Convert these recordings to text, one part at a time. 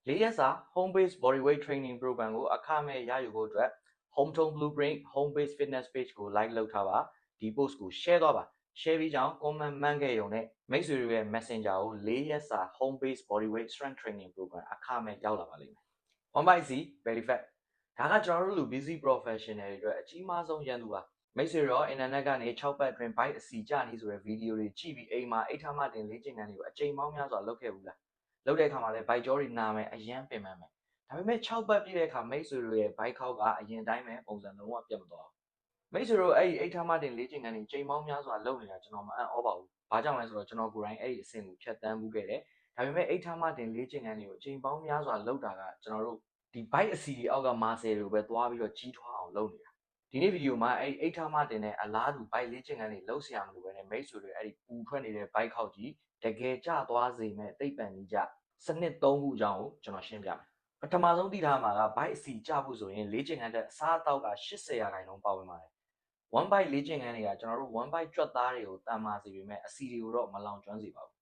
4ရက်စာ home based body weight training program ကိုအခမဲ့ရယူဖို့အတွက် home tone blueprint home based fitness page ကို like လုပ်ထားပါဒီ post ကို share သွားပါ share ပြီးကြောင်း comment မှန်းခဲ့ရုံနဲ့မိတ်ဆွေတွေရဲ့ messenger ကို4ရက်စာ home based body weight strength training program အခမဲ့ရောက်လာပါလိမ့်မယ် one by C very fat ဒါကကျွန်တော်တို့လူ busy professional တွေအတွက်အကြီးမားဆုံးရန်သူပါမိတ်ဆွေရော internet ကနေ6ပတ်အတွင်း bike အစီကြနေဆိုတဲ့ video တွေကြည့်ပြီးအိမ်မှာအိတ်ထမတင်လေ့ကျင့်ခန်းတွေကိုအချိန်ပေါင်းများစွာလုပ်ခဲ့ဘူးလားလုပ်တဲ့အခါမှာလည်း bike ကြောတွေနာမယ်အရန်ပင်ပန်းမယ်ဒါပေမဲ့6ပတ်ပြည့်တဲ့အခါမိတ်ဆွေတို့ရဲ့ bike ခေါက်ကအရင်တိုင်းပဲပုံစံလုံးဝပြတ်မသွားဘူးမိတ်ဆွေတို့အဲ့ဒီအိတ်ထမတင်လေ့ကျင့်ခန်းတွေချိန်ပေါင်းများစွာလုပ်နေတာကျွန်တော်မအံ့ဩပါဘူးဘာကြောင့်လဲဆိုတော့ကျွန်တော်ကိုယ်တိုင်အဲ့ဒီအဆင့်ကိုဖြတ်တန်းမှုခဲ့တယ်ဒါပေမဲ့အိတ်ထမတင်လေ့ကျင့်ခန်းတွေကိုချိန်ပေါင်းများစွာလုပ်တာကကျွန်တော်တို့ဒီ bike အစီတွေအောက်က muscle တွေကိုပဲသွားပြီးတော့ကြီးထွားအောင်လုပ်နေတာဒီနေ့ဗီဒီယိုမှာအဲ့အိတ်ထမတင်တဲ့အလားတူ bike လေ့ကျင့်ခန်းတွေလုပ်ဆရာမလို့ပဲနဲ့မိတ်ဆွေတွေအဲ့ဒီပူထွက်နေတဲ့ bike ခေါက်ကြီးတကယ်ကျသွားစေမဲ့သိပ္ပံကြီးကြစနစ်3ခုအကြောင်းကိုကျွန်တော်ရှင်းပြမယ်ပထမဆုံးသိထားမှာက bike အစီကျဖို့ဆိုရင်လေ့ကျင့်ခန်းတဲ့အစားအသောက်က80%ပါဝင်ပါတယ် one bike လေ့ကျင့်ခန်းတွေကကျွန်တော်တို့ one bike ကြွက်သားတွေကိုတန်မာစေပေမဲ့အစီတွေကိုတော့မလောင်ကျွမ်းစေပါဘူး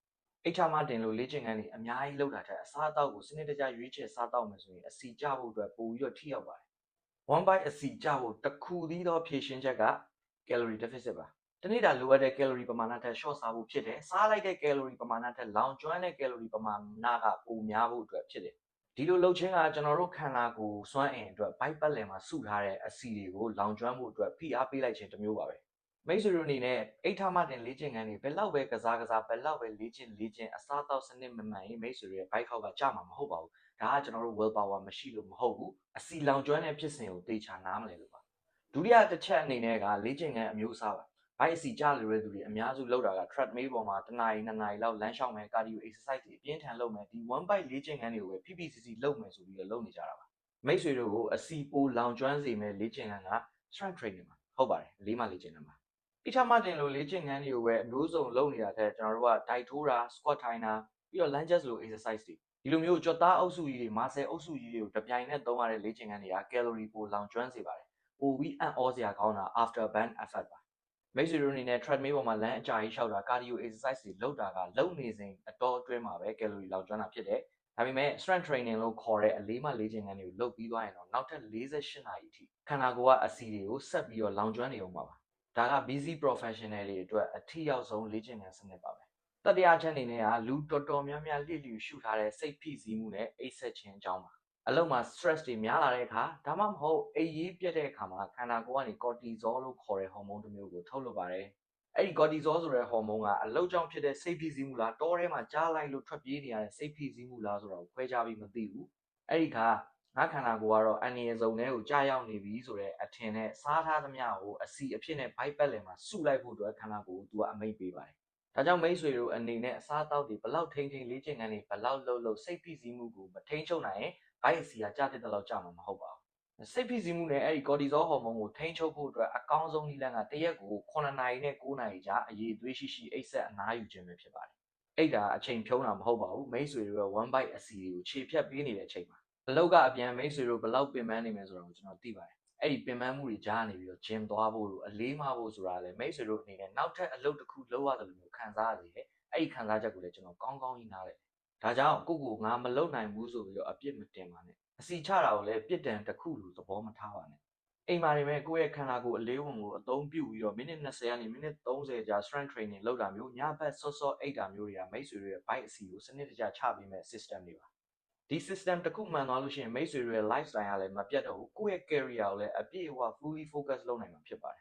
အိတ်ထမတင်လို့လေ့ကျင့်ခန်းတွေအများကြီးလုပ်တာတဲ့အစားအသောက်ကိုစနစ်တကျရွေးချယ်စားသောက်မယ်ဆိုရင်အစီကျဖို့အတွက်ပိုပြီးတော့ထိရောက်ပါတယ် one bite အစီကျဖို့တစ်ခုသီးသောဖြည့်ရှင်းချက်က calorie deficit ပါတနေ့တာလိုအပ်တဲ့ calorie ပမာဏထက် short စားဖို့ဖြစ်တယ်စားလိုက်တဲ့ calorie ပမာဏထက်လောင်ကျွမ်းတဲ့ calorie ပမာဏကပိုများဖို့အတွက်ဖြစ်တယ်ဒီလိုလုပ်ခြင်းကကျွန်တော်တို့ခန္ဓာကိုယ်စွမ်းအင်အတွက် bike ပတ်လည်မှာစုထားတဲ့အစီတွေကိုလောင်ကျွမ်းဖို့အတွက်ဖိအားပေးလိုက်ခြင်းတစ်မျိုးပါပဲမိတ်ဆွေတို့အနေနဲ့အိတ်ထမတင်လေ့ကျင့်ခန်းတွေဘယ်လောက်ပဲကစားဘယ်လောက်ပဲလေ့ကျင့်အစားတောက်စနစ်မမှန်ရင်မိတ်ဆွေတွေရဲ့ bike ခေါက်ကကြမှာမဟုတ်ပါဘူးဒါကကျွန်တော်တို့ will power မရှိလို့မဟုတ်ဘူးအစီလောင်ကျွမ်းတဲ့ဖြစ်စဉ်ကိုသိချာနားမလည်လို့ပါဒုတိယတစ်ချက်အနေနဲ့ကလေ့ကျင့်ခန်းအမျိုးအစားပါ bike အစီကျလိုတဲ့သူတွေအများစုလုပ်တာက treadmill ပေါ်မှာ1နာရီ2နာရီလောက်လမ်းလျှောက်မယ် cardio exercise တွေအပြင်းထန်လုပ်မယ်ဒီ one bike လေ့ကျင့်ခန်းတွေကိုပဲဖိဖိစီစီလုပ်မယ်ဆိုပြီးတော့လုပ်နေကြတာပါမိတ်ဆွေတို့ကိုအစီပိုလောင်ကျွမ်းစေမယ်လေ့ကျင့်ခန်းက strength training ပါဟုတ်ပါတယ်လေးမှလေ့ကျင့်ခန်းပါအိတ်ထမတင်လို့လေ့ကျင့်ခန်းတွေကိုပဲအမျိုးစုံလုပ်နေတာတဲ့ကျွန်တော်တို့က diet ထိုးတာ squat ထိုင်တာပြီးတော့ lunges လို exercise တွေဒီလိုမျိုးကြွက်သားအုပ်စုကြီးတွေ muscle အုပ်စုကြီးတွေကိုတပြိုင်နက်သုံးရတဲ့လေ့ကျင့်ခန်းတွေက calorie ပိုလောင်ကျွမ်းစေပါတယ်ပိုပြီးအံ့ဩစရာကောင်းတာ after burn effect ပါမိတ်ဆွေတို့အနေနဲ့ treadmill ပေါ်မှာလမ်းအကြာကြီးလျှောက်တာ cardio exercise တွေလုပ်တာကလုပ်နေစဉ်အတော်အတွင်းမှာပဲ calorie လောင်ကျွမ်းတာဖြစ်တယ်ဒါပေမဲ့ strength training လို့ခေါ်တဲ့အလေးမှလေ့ကျင့်ခန်းတွေကိုလုပ်ပြီးသွားရင်တော့နောက်ထပ်48နာရီအထိခန္ဓာကိုယ်ကအစီတွေကိုဆက်ပြီးတော့လောင်ကျွမ်းနေအောင်ပါဒါက busy professional တွေအတွက်အထီးရောက်ဆုံးလေ့ကျင့်ခန်းစနစ်ပါပဲတတိယချက်အနေနဲ့ကလူတော်တော်များများလျှိရှုထားတဲ့စိတ်ဖိစီးမှုနဲ့အိပ်စက်ခြင်းအကြောင်းပါအလုံးမှာ stress တွေများလာတဲ့အခါဒါမှမဟုတ်အိပ်ရေးပြတ်တဲ့အခါမှာခန္ဓာကိုယ်ကနေ cortisol လို့ခေါ်တဲ့ဟော်မုန်းတစ်မျိုးကိုထုတ်လွှတ်ပါတယ်အဲ့ဒီ cortisol ဆိုတဲ့ဟော်မုန်းကအလုပ်ကြောင့်ဖြစ်တဲ့စိတ်ဖိစီးမှုလားတောထဲမှာကြားလိုက်လို့ထွက်ပြေးနေရတဲ့စိတ်ဖိစီးမှုလားဆိုတာကိုခွဲခြားပြီးမသိဘူးအဲ့ဒီခါငါခန္ဓာကိုယ်ကတော့အန္တရာယ်ဇုံထဲကိုကြာရောက်နေပြီဆိုတဲ့အထင်နဲ့စားထားသမျှကိုအစီအဖြစ်နဲ့ bike ပတ်လည်မှာစုလိုက်ဖို့အတွက်ခန္ဓာကိုယ်ကိုသူကအမိန့်ပေးပါတယ်ဒါကြောင့်မိတ်ဆွေတို့အနေနဲ့အစားအသောက်တွေဘလောက်ထိန်းလေ့ကျင့်ခန်းတွေဘလောက်လုပ်စိတ်ဖိစီးမှုကိုမထိန်းချုပ်နိုင်ရင် bike အစီကကြာတဲ့တလောက်ကြာမှာမဟုတ်ပါဘူးစိတ်ဖိစီးမှုနဲ့အဲ့ဒီ cortisol ဟော်မုန်းကိုထိန်းချုပ်ဖို့အတွက်အကောင်းဆုံးနည်းလမ်းကတရက်ကို9နာရီနဲ့9နာရီကြာအရေးသွေးရှိအိပ်ဆက်အနားယူခြင်းပဲဖြစ်ပါတယ်အဲ့ဒါအချိန်ဖြုံးတာမဟုတ်ပါဘူးမိတ်ဆွေတို့ရဲ့ one bike အစီကိုခြေဖြတ်ပေးနေတဲ့အချိန်မှာအလုပ်ကအပြန်မိတ်ဆွေတို့ဘလောက်ပင်ပန်းနေမယ်ဆိုတာကိုကျွန်တော်သိပါတယ်အဲ့ဒီပင်ပန်းမှုတွေကြားနေပြီးတော့ gym သွားဖို့လို့အလေးမဖို့ဆိုတာလည်းမိတ်ဆွေတို့အနေနဲ့နောက်ထပ်အလုပ်တစ်ခုလုပ်ရတယ်လို့မျိုးခံစားရစေတယ်အဲ့ဒီခံစားချက်ကိုလည်းကျွန်တော်ကောင်းကောင်းကြီးနားလည်ဒါကြောင့်ကိုငါမလုပ်နိုင်ဘူးဆိုပြီးတော့အပြစ်မတင်ပါနဲ့အစီချတာကိုလည်းပြစ်ဒဏ်တစ်ခုလို့သဘောမထားပါနဲ့အိမ်မှာနေမဲ့ကိုယ့်ရဲ့ခန္ဓာကိုယ်အလေးဝင်ကိုအသုံးပြုပြီးတော့မိနစ်20ကနေမိနစ်30ကြာ strength training လုပ်တာမျိုးညဘက်စောအိတ်တာမျိုးတွေကမိတ်ဆွေတို့ရဲ့ bike အစီကိုစနစ်တကျချပေးမဲ့ system တွေပါဒီ system တစ်ခုမှန်သွားလို့ရှိရင်မိတ်ဆွေတို့ရဲ့ lifestyle ကလည်းမပြတ်တော့ဘူးကိုယ့်ရဲ့ career ကိုလည်းအပြည့်အဝ fully focus လုပ်နိုင်မှာဖြစ်ပါတယ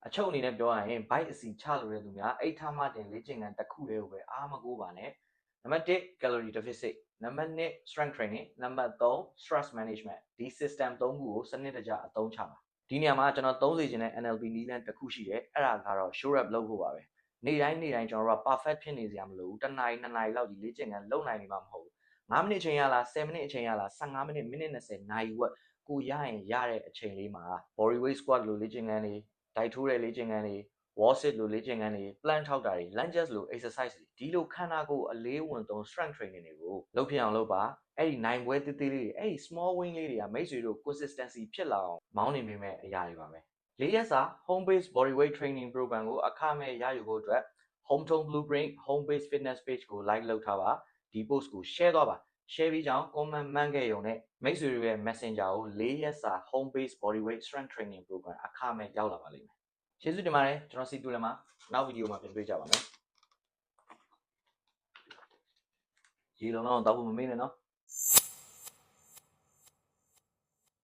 ်အချုပ်အနေနဲ့ပြောရရင် bike အစီချလိုတဲ့သူများအိတ်ထမတင်လေ့ကျင့်ခန်းတစ်ခုတည်းကိုပဲအားမကိုးပါနဲ့နံပါတ်1 calorie deficit နံပါတ်2 strength training နံပါတ်3 stress management ဒီ system 3ခုကိုစနစ်တကျအသုံးချပါဒီနေရာမှာကျွန်တော်သုံးစေချင်တဲ့ NLP နည်းလမ်းတစ်ခုရှိတယ်အဲ့ဒါကတော့ show rep လုပ်ဖို့ပါပဲနေ့တိုင်းကျွန်တော်တို့က perfect ဖြစ်နေစရာမလိုဘူး1နာရီ2နာရီလောက်ကြီးလေ့ကျင့်ခန်းလုပ်နိုင်နေမှာမဟုတ်ဘူး9မိနစ်အချိန်ရလား10မိနစ်အချိန်ရလား15မိနစ်မိနစ်20နာရီဝက်ကိုရရင်ရတဲ့အချိန်လေးမှာ body weight squat လိုလေ့ကျင့်ခန်းတွေ diet ထိုးတဲ့လေ့ကျင့်ခန်းတွေ wall sit လိုလေ့ကျင့်ခန်းတွေ plank ထောက်တာတွေ lunges လို exercise တွေဒီလိုခန္ဓာကိုယ်အလေးဝင်သုံး strength training တွေကိုလုပ်ဖြစ်အောင်လုပ်ပါအဲ့ဒီနိုင်ပွဲသေးသေးလေးတွေအဲ့ဒီ small win လေးတွေကမိတ်ဆွေတို့ consistency ဖြစ်လာအောင်မောင်းနေမိမဲ့အရာတွေပါပဲ4ရက်စာ home based body weight training program ကိုအခမဲ့ရယူဖို့အတွက် home tone blueprint home based fitness page ကို like လုပ်ထားပါဒီ post ကို share သွားပါ share ပြီးကြောင်း comment မှန်းခဲ့ရုံနဲ့မိတ်ဆွေတွေရဲ့ messenger ကို4ရက်စာ home base body weight strength training program အခမဲ့ရောက်လာပါလိမ့်မယ်ကျေးဇူးတင်ပါတယ်ကျွန်တော်စီတူလည်းမှာနောက်ဗီဒီယိုမှာပြန်တွေ့ကြပါမယ်ရေလုံးတော့တောက်ဖို့မမေ့နဲ့နော်